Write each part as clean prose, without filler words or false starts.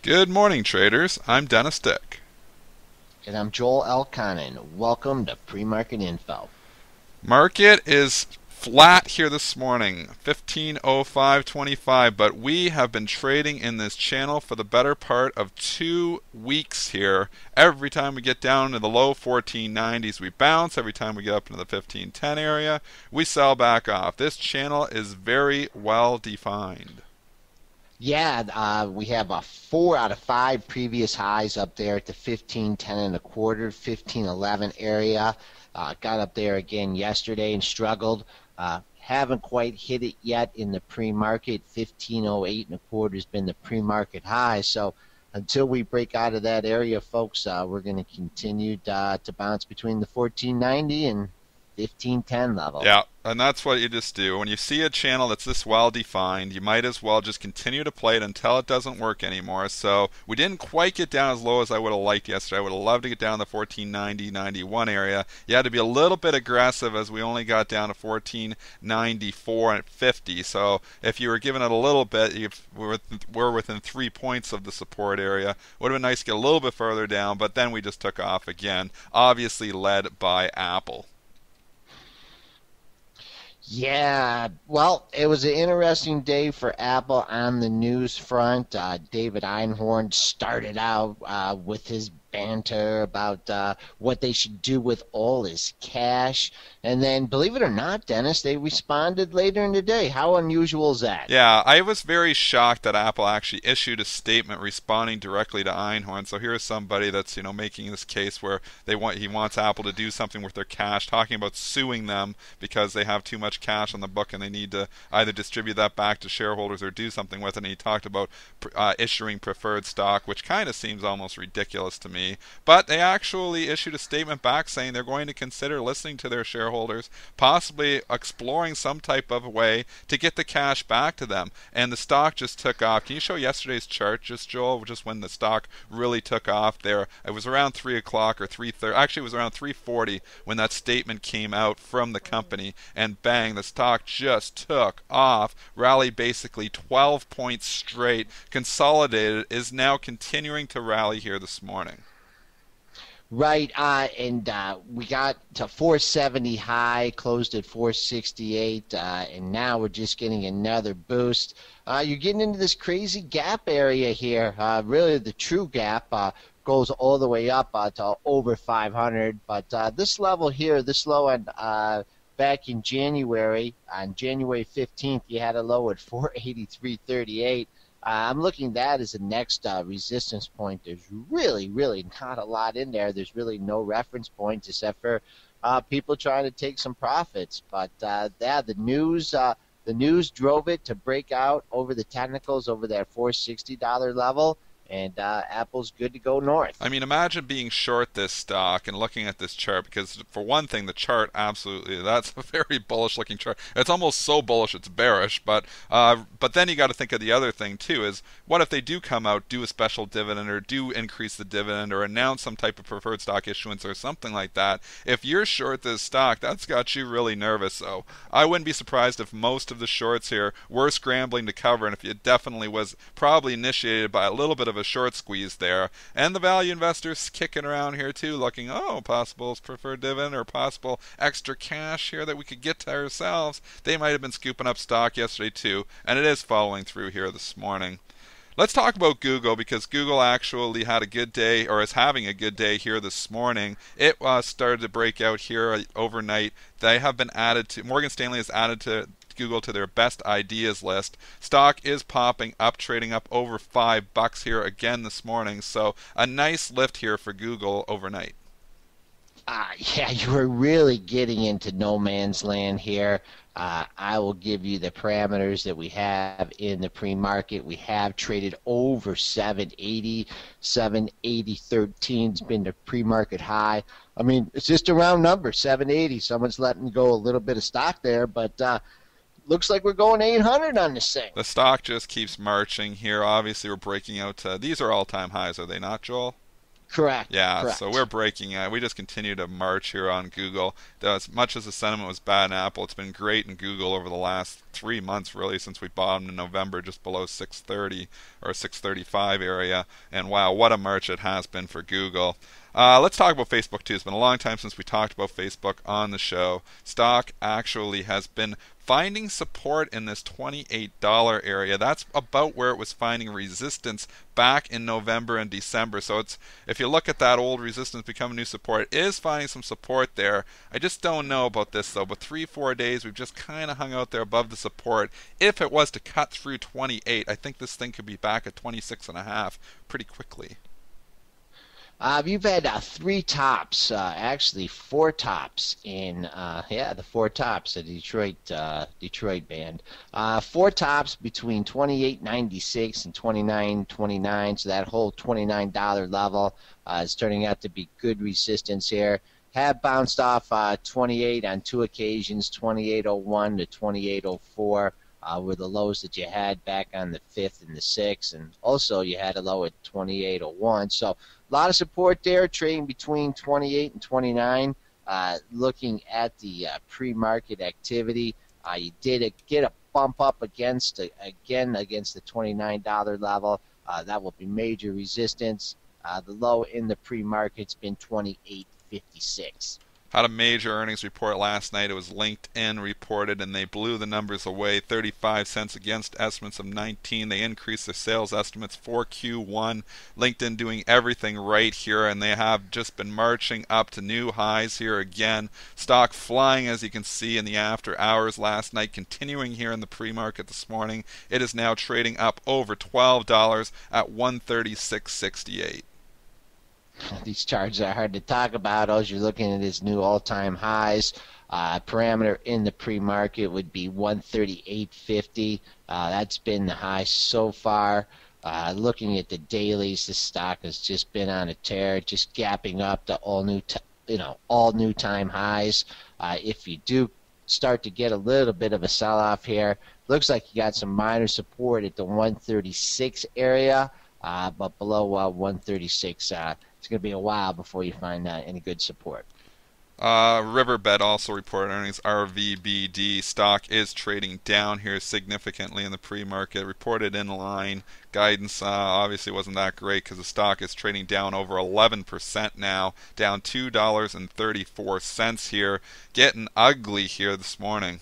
Good morning, traders. I'm Dennis Dick. And I'm Joel Elconin. Welcome to Pre-Market Info. Market is flat here this morning, 1505.25, but we have been trading in this channel for the better part of 2 weeks here. Every time we get down to the low 1490s, we bounce. Every time we get up into the 1510 area, we sell back off. This channel is very well defined. Yeah, we have 4 out of 5 previous highs up there at the 1510 and a quarter, 1511 area. Got up there again yesterday and struggled. Haven't quite hit it yet in the pre-market. 1508 and a quarter has been the pre-market high. So until we break out of that area, folks, we're going to continue to bounce between the 1490 and 1510 level. Yeah, and that's what you just do. When you see a channel that's this well defined, you might as well just continue to play it until it doesn't work anymore. So we didn't quite get down as low as I would have liked yesterday. I would have loved to get down to the 1490, 91 area. You had to be a little bit aggressive as we only got down to 1494 and 50. So if you were giving it a little bit, we're within 3 points of the support area. Would have been nice to get a little bit further down, but then we just took off again, obviously led by Apple. Yeah, well, it was an interesting day for Apple on the news front. David Einhorn started out with his banter about what they should do with all his cash. And then, believe it or not, Dennis, they responded later in the day. How unusual is that? Yeah, I was very shocked that Apple actually issued a statement responding directly to Einhorn. So here's somebody that's, making this case where he wants Apple to do something with their cash, talking about suing them because they have too much cash on the book and they need to either distribute that back to shareholders or do something with it. And he talked about issuing preferred stock, which kind of seems almost ridiculous to me. But they actually issued a statement back saying they're going to consider listening to their shareholders, possibly exploring some type of way to get the cash back to them. And the stock just took off. Can you show yesterday's chart, Joel, just when the stock really took off there? It was around 3 o'clock or 3:30. Actually, it was around 3:40 when that statement came out from the company. And bang, the stock just took off, rallied basically 12 points straight, consolidated, is now continuing to rally here this morning. Right, and we got to 470 high, closed at 468, and now we're just getting another boost. You're getting into this crazy gap area here. Really, the true gap goes all the way up to over 500, but this level here, this low on back in January, on January 15th, you had a low at 483.38. I'm looking at that as the next resistance point. There's really, really not a lot in there. There's really no reference points except for people trying to take some profits. But yeah, the news drove it to break out over the technicals, over that $460 level. And Apple's good to go north. I mean, imagine being short this stock and looking at this chart because, for one thing, the chart absolutely, that's a very bullish looking chart. It's almost so bullish it's bearish, but then you got to think of the other thing too, is what if they do come out, do a special dividend or do increase the dividend or announce some type of preferred stock issuance or something like that. If you're short this stock, that's got you really nervous. So I wouldn't be surprised if most of the shorts here were scrambling to cover, and if it definitely was probably initiated by a little bit of a short squeeze there. And the value investors kicking around here too, looking, possible preferred dividend or possible extra cash here that we could get to ourselves. They might have been scooping up stock yesterday too, and it is following through here this morning. Let's talk about Google because Google actually had a good day, or is having a good day here this morning. It started to break out here overnight. They have been added to, Morgan Stanley has added to Google to their best ideas list. Stock is popping up, trading up over $5 here again this morning. So a nice lift here for Google overnight. Yeah, you were really getting into no man's land here. I will give you the parameters that we have in the pre-market. We have traded over 780, 780.13 has been the pre-market high. I mean, it's just a round number, 780. Someone's letting go a little bit of stock there, but looks like we're going 800 on this thing. The stock just keeps marching here. Obviously, we're breaking out. These are all-time highs, are they not, Joel? Correct. Yeah, so we're Correct. breaking it. We just continue to march here on Google. As much as the sentiment was bad in Apple, it's been great in Google over the last 3 months, really, since we bottomed in November just below 630 or 635 area. And wow, what a march it has been for Google. Let's talk about Facebook too. It's been a long time since we talked about Facebook on the show. Stock actually has been finding support in this $28 area. That's about where it was finding resistance back in November and December. So it's, if you look at that old resistance becoming new support, it is finding some support there. I just don't know about this though. But 3-4 days we've just kind of hung out there above the support. If it was to cut through 28, I think this thing could be back at 26.5 pretty quickly. You've had three tops, actually four tops in, the four tops, the Detroit band. Four tops between 28.96 and 29.29. So that whole $29 level is turning out to be good resistance here. Have bounced off 28 on two occasions, 28.01 to 28.04. Were the lows that you had back on the 5th and the 6th, and also you had a low at 28.01. So a lot of support there, trading between 28 and 29. Looking at the pre-market activity, you did get a bump up against the $29 level. That will be major resistance. The low in the pre-market's been 28.56. Had a major earnings report last night. It was LinkedIn reported, and they blew the numbers away. 35 cents against estimates of 19. They increased their sales estimates for Q1. LinkedIn doing everything right here, and they have just been marching up to new highs here again. Stock flying, as you can see, in the after hours last night, continuing here in the pre-market this morning. It is now trading up over $12 at 136.68. These charts are hard to talk about as you're looking at his new all-time highs. Parameter in the pre-market would be 138.50. That's been the high so far. Looking at the dailies, this stock has just been on a tear, just gapping up to all new time highs. If you do start to get a little bit of a sell-off here, looks like you got some minor support at the 136 area, but below 136. It's going to be a while before you find any good support. Riverbed also reported earnings. RVBD stock is trading down here significantly in the pre-market. Reported in line. Guidance obviously wasn't that great because the stock is trading down over 11% now, down $2.34 here. Getting ugly here this morning.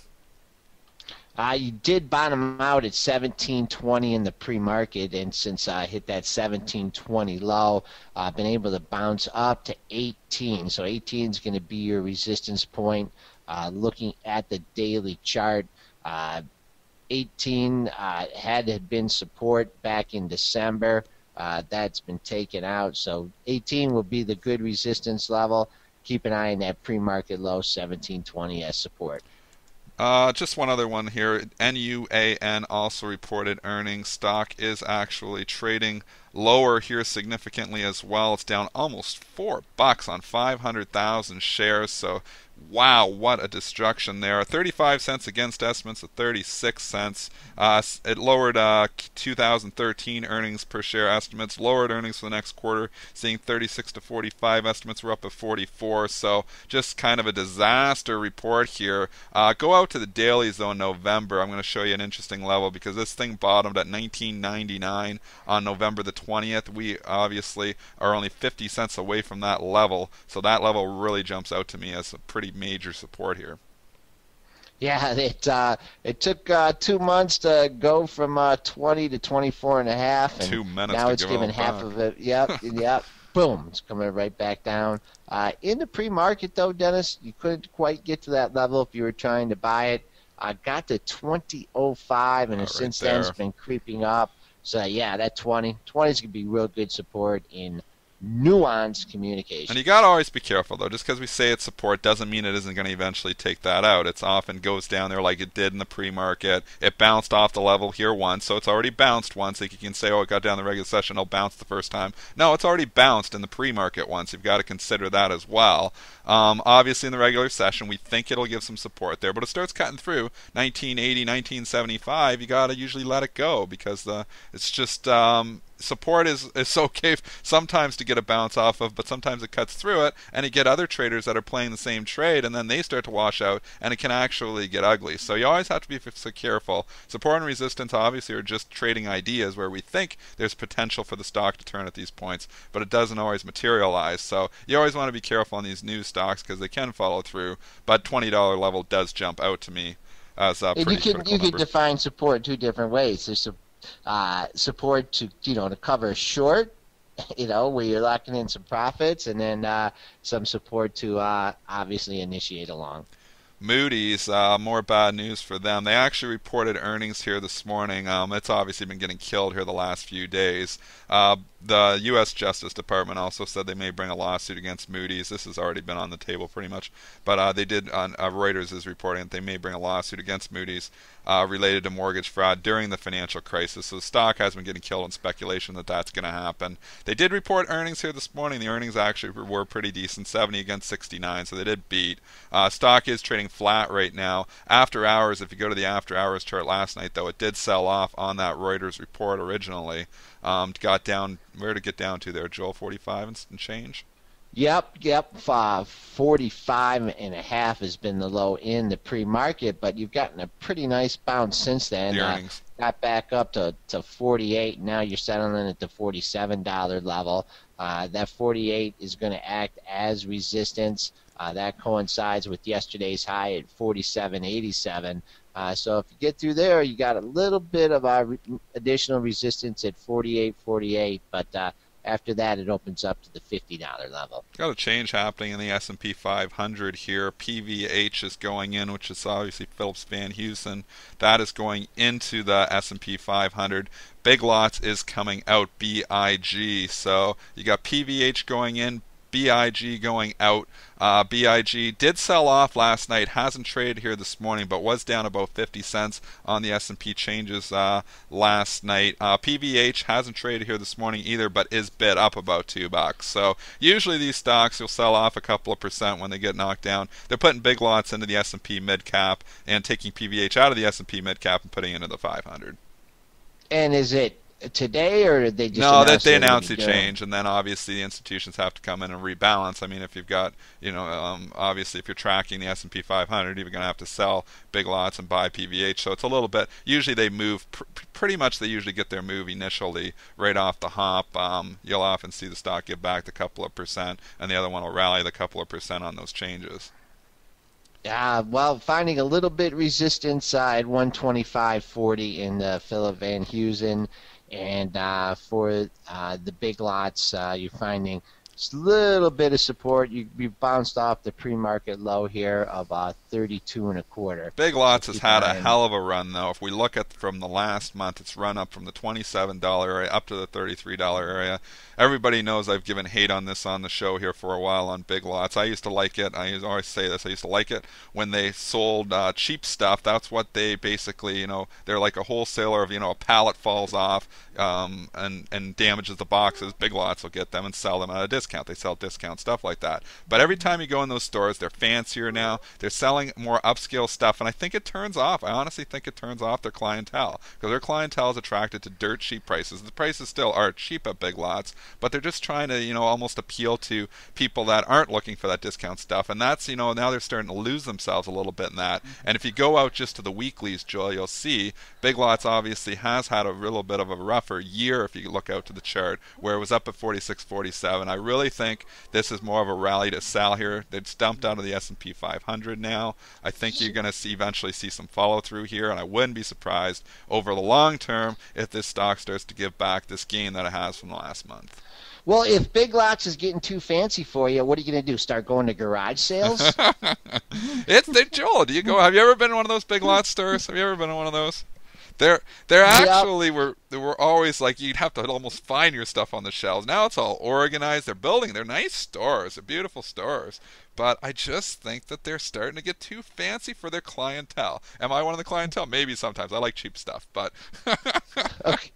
You did bottom out at 1720 in the pre-market, and since I hit that 1720 low, I've been able to bounce up to 18. So 18 is going to be your resistance point. Looking at the daily chart, 18 had been support back in December. That's been taken out. So 18 will be the good resistance level. Keep an eye on that pre-market low, 1720 as support. Just one other one here. NUAN also reported earnings. Stock is actually trading lower here significantly as well. It's down almost $4 on 500,000 shares. So, wow, what a destruction there. 35 cents against estimates of 36 cents. It lowered 2013 earnings per share estimates, lowered earnings for the next quarter, seeing 36 to 45. Estimates were up at 44. So just kind of a disaster report here. Go out to the dailies though in November. I'm going to show you an interesting level because this thing bottomed at 19.99 on November the 20th. We obviously are only 50 cents away from that level. So that level really jumps out to me as a pretty major support here. Yeah, it took 2 months to go from 20 to 24 and a half, and 2 minutes now to it's go given half back. of it. Yep, yep. Boom, it's coming right back down. In the pre-market, though, Dennis, you couldn't quite get to that level if you were trying to buy it. Got to 20.05, and since then it's been creeping up. So, yeah, that 20 is going to be real good support in nuanced communication. And you got to always be careful, though. Just because we say it's support doesn't mean it isn't going to eventually take that out. It often goes down there like it did in the pre-market. It bounced off the level here once, so it's already bounced once. Like you can say, oh, it got down the regular session, it'll bounce the first time. No, it's already bounced in the pre-market once. You've got to consider that as well. Obviously, in the regular session, we think it'll give some support there, but it starts cutting through 1980, 1975. You got to usually let it go because it's just support is okay sometimes to get a bounce off of, but sometimes it cuts through it, and you get other traders that are playing the same trade, and then they start to wash out, and it can actually get ugly. So you always have to be so careful. Support and resistance obviously are just trading ideas where we think there's potential for the stock to turn at these points, but it doesn't always materialize. So you always want to be careful on these new stocks because they can follow through, but $20 level does jump out to me as a pretty critical you number. can define support two different ways. There's support to to cover a short, where you're locking in some profits, and then some support to obviously initiate a long. Moody's, more bad news for them. They actually reported earnings here this morning. It's obviously been getting killed here the last few days. The U.S. Justice Department also said they may bring a lawsuit against Moody's. This has already been on the table pretty much. But they did, Reuters is reporting that they may bring a lawsuit against Moody's related to mortgage fraud during the financial crisis. So the stock has been getting killed in speculation that that's going to happen. They did report earnings here this morning. The earnings actually were pretty decent, 70 against 69, so they did beat. Stock is trading flat right now. After hours, if you go to the after hours chart last night, though, it did sell off on that Reuters report originally. Got down, where did it get down to there, Joel? 45 and change? Yep. 45 and a half has been the low in the pre-market, but you've gotten a pretty nice bounce since then. The earnings. Got back up to 48. Now you're settling at the $47 level. That 48 is going to act as resistance. That coincides with yesterday's high at 47.87. So if you get through there, you got a little bit of additional resistance at 48.48, but after that, it opens up to the $50 level. Got a change happening in the S&P 500 here. PVH is going in, which is obviously Phillips Van Heusen. That is going into the S&P 500. Big Lots is coming out, BIG. So you got PVH going in, BIG going out. BIG did sell off last night, hasn't traded here this morning, but was down about 50 cents on the S&P changes last night. PVH hasn't traded here this morning either, but is bid up about $2. So usually these stocks will sell off a couple of percent when they get knocked down. They're putting Big Lots into the S&P mid cap and taking PVH out of the S&P mid cap and putting it into the 500. And is it today, or did they just they announced the change, and then obviously the institutions have to come in and rebalance. I mean, if you've got, obviously if you're tracking the S&P 500, you're going to have to sell Big Lots and buy PVH. So it's a little bit. Usually they move pretty much. They usually get their move initially right off the hop. You'll often see the stock give back the couple of percent, and the other one will rally the couple of percent on those changes. Well, finding a little bit resistance at 125.40 in the Philip Van Heusen. And for the Big Lots, you're finding just a little bit of support. You bounced off the pre-market low here of 32.25. Big Lots has had a hell of a run, though. If we look at from the last month, it's run up from the $27 area up to the $33 area. Everybody knows I've given hate on this on the show here for a while on Big Lots. I used to like it. I always say this. I used to like it when they sold cheap stuff. That's what they basically, they're like a wholesaler of, a pallet falls off and damages the boxes. Big Lots will get them and sell them at a discount. They sell discount stuff like that. But every time you go in those stores, they're fancier now. They're selling more upscale stuff, and I think it turns off. I honestly think it turns off their clientele because their clientele is attracted to dirt cheap prices. The prices still are cheap at Big Lots, but they're just trying to, almost appeal to people that aren't looking for that discount stuff. And that's, now they're starting to lose themselves a little bit in that. And if you go out just to the weeklies, Joel, you'll see Big Lots obviously has had a little bit of a rougher year if you look out to the chart, where it was up at 46.47. I really think this is more of a rally to sell here. It's dumped out of the S&P 500 now. I think you're going to eventually see some follow through here, and I wouldn't be surprised over the long term if this stock starts to give back this gain that it has from the last month. Well, if Big Lots is getting too fancy for you, what are you going to do? Start going to garage sales? Joel, have you ever been in one of those Big Lots stores? Have you ever been in one of those? They're actually were always like you'd have to almost find your stuff on the shelves. Now it's all organized. They're nice stores. They're beautiful stores. But I just think that they're starting to get too fancy for their clientele. Am I one of the clientele? Maybe sometimes. I like cheap stuff, but Okay.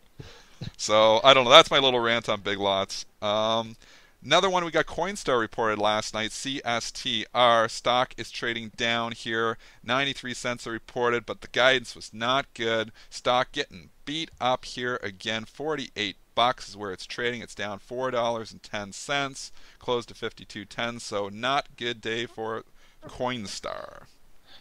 So I don't know. That's my little rant on Big Lots. Another one we got Coinstar reported last night, CSTR. Stock is trading down here. 93 cents are reported, but the guidance was not good. Stock getting beat up here again, 48 bucks is where it's trading. It's down $4.10, closed to 52.10. So not good day for Coinstar.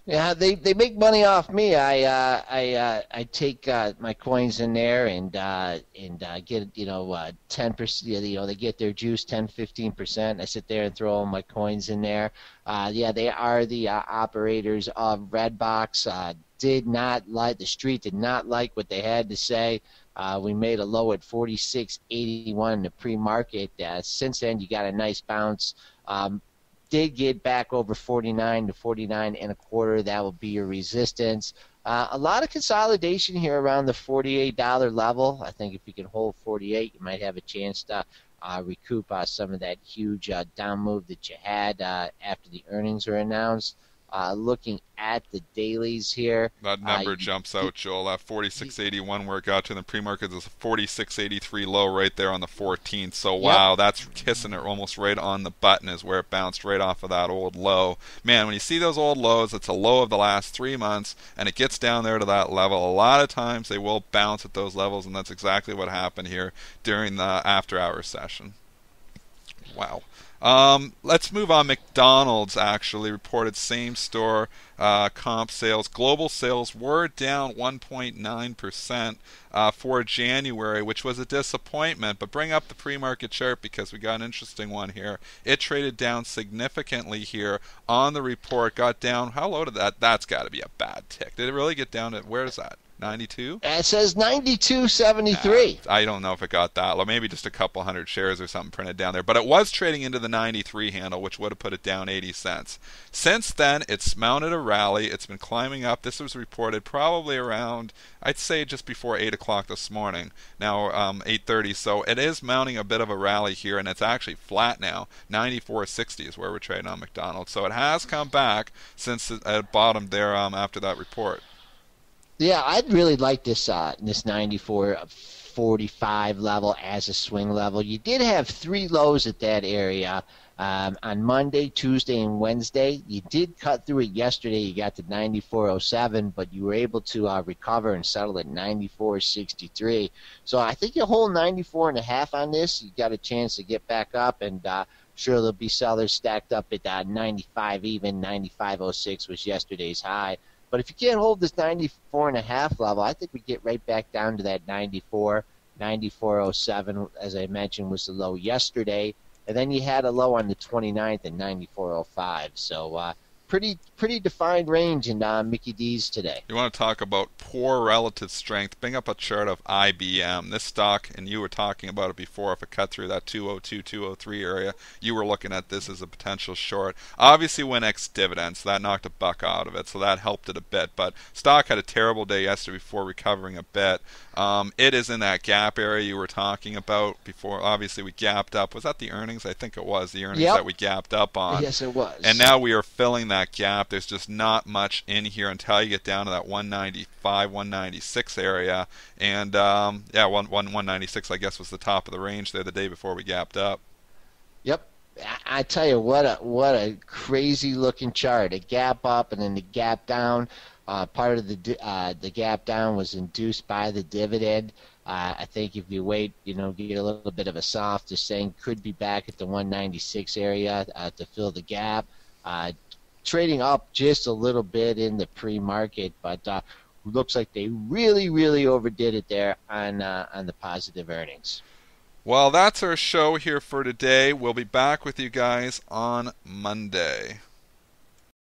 Yeah, they make money off me. I take my coins in there and get 10%. They get their juice 10-15%. I sit there and throw all my coins in there. Yeah, they are the operators of Redbox. Did not like the street. Did not like what they had to say. We made a low at 46.81 in the pre-market. Since then, you got a nice bounce. Did get back over 49 to 49 and a quarter. That will be your resistance. A lot of consolidation here around the $48 level. I think if you can hold 48, you might have a chance to recoup some of that huge down move that you had after the earnings were announced. Looking at the dailies here. That number jumps out, Joel. That 46.81 where it got to in the pre-market is a 46.83 low right there on the 14th. So wow, that's kissing it almost right on the button is where it bounced right off of that old low. Man, when you see those old lows, it's a low of the last 3 months, and it gets down there to that level. A lot of times they will bounce at those levels, and that's exactly what happened here during the after-hours session. Wow. Let's move on. McDonald's actually reported same-store comp sales. Global sales were down 1.9% for January, which was a disappointment. But bring up the pre-market chart because we got an interesting one here. It traded down significantly here on the report. Got down. How low did that? That's got to be a bad tick. Did it really get down to, where is that? 92? It says 92.73. I don't know if it got that low. Maybe just a couple hundred shares or something printed down there. But it was trading into the 93 handle, which would have put it down 80 cents. Since then, it's mounted a rally. It's been climbing up. This was reported probably around, I'd say just before 8 o'clock this morning. Now 8:30. So it is mounting a bit of a rally here, and it's actually flat now. 94.60 is where we're trading on McDonald's. So it has come back since it bottomed there after that report. Yeah, I'd really like this 94.45 level as a swing level. You did have 3 lows at that area on Monday, Tuesday, and Wednesday. You did cut through it yesterday. You got to 94.07, but you were able to recover and settle at 94.63. So I think you hold 94.5 on this. You got a chance to get back up, and sure there'll be sellers stacked up at 95 even. 95.06 was yesterday's high. But if you can't hold this 94.5 level, I think we get right back down to that 94, 94.07, as I mentioned, was the low yesterday. And then you had a low on the 29th at 94.05. So pretty defined range in Mickey D's today. You want to talk about poor relative strength? Bring up a chart of IBM. This stock, and you were talking about it before, if it cut through that 202, 203 area, you were looking at this as a potential short. Obviously went ex-dividends, so that knocked a buck out of it, so that helped it a bit. But stock had a terrible day yesterday before recovering a bit. It is in that gap area you were talking about before. Obviously we gapped up. Was that the earnings? I think it was the earnings that we gapped up on. Yes, it was. And now we are filling that gap. There's just not much in here until you get down to that 195, 196 area. And 196 I guess was the top of the range there the day before we gapped up. Yep. I tell you what a crazy looking chart. A gap up and then the gap down. Part of the gap down was induced by the dividend. I think if you wait, get a little bit of a soft, just saying could be back at the 196 area to fill the gap. Trading up just a little bit in the pre-market, but looks like they really overdid it there on the positive earnings. Well, that's our show here for today. We'll be back with you guys on Monday.